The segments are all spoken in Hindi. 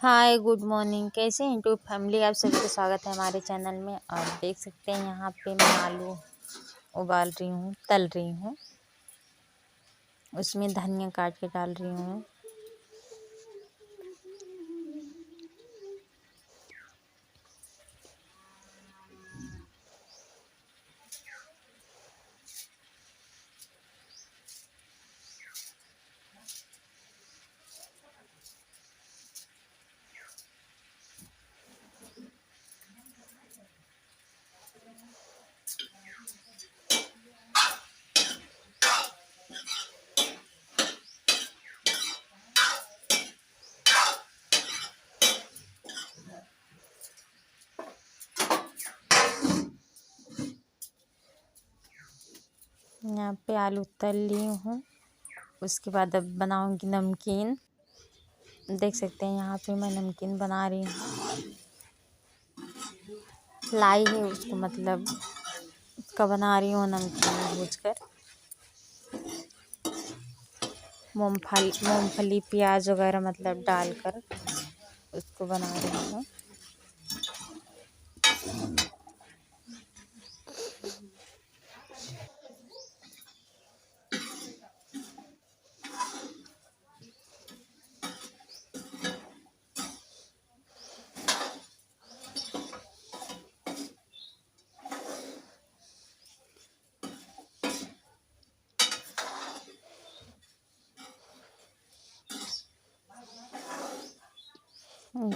Hi good morning. कैसे हैं यूट्यूब फैमिली? आप सभी का स्वागत है हमारे चैनल में। आप देख सकते हैं यहाँ पे मैं आलू उबाल रही हूँ, तल रही हूँ। उसमें धनिया काट के डाल रही हूँ। यहाँ पे आलू तल ली हूँ। उसके बाद अब बनाऊँगी नमकीन। देख सकते हैं यहाँ पे मैं नमकीन बना रही हूँ। लाई है उसको, मतलब उसका बना रही हूँ नमकीन भूज कर। मूँगफली प्याज वगैरह मतलब डालकर उसको बना रही हूँ।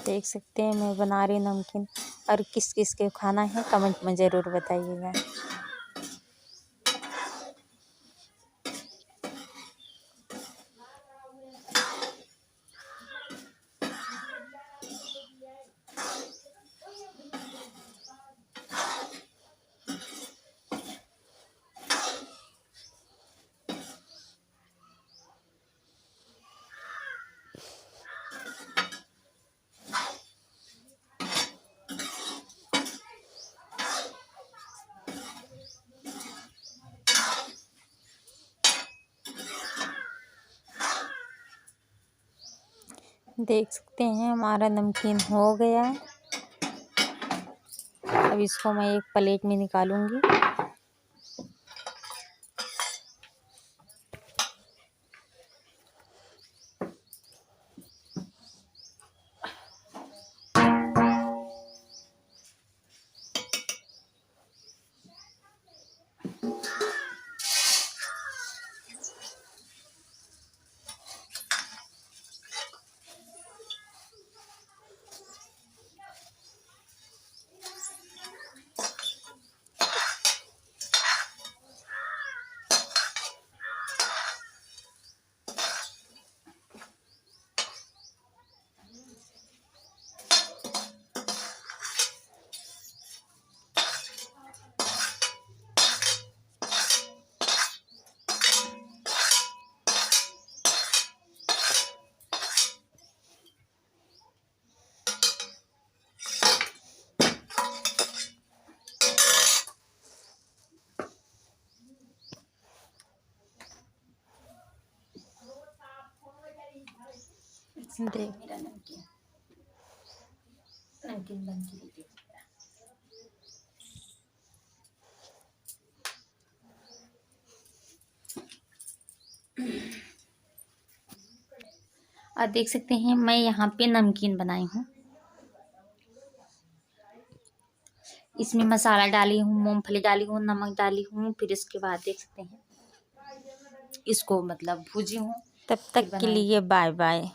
देख सकते हैं मैं बना रही नमकीन। और किस किस के खाना है कमेंट में ज़रूर बताइएगा। देख सकते हैं हमारा नमकीन हो गया। अब इसको मैं एक प्लेट में निकालूंगी। देख मेरा नमकीन नमकीन बन के लीजिए। और देख सकते हैं मैं यहाँ पे नमकीन बनाई हूँ। इसमें मसाला डाली हूँ, मूंगफली डाली हूँ, नमक डाली हूँ। फिर इसके बाद देख सकते हैं इसको मतलब भूजी हूँ। तब तक के लिए बाय बाय।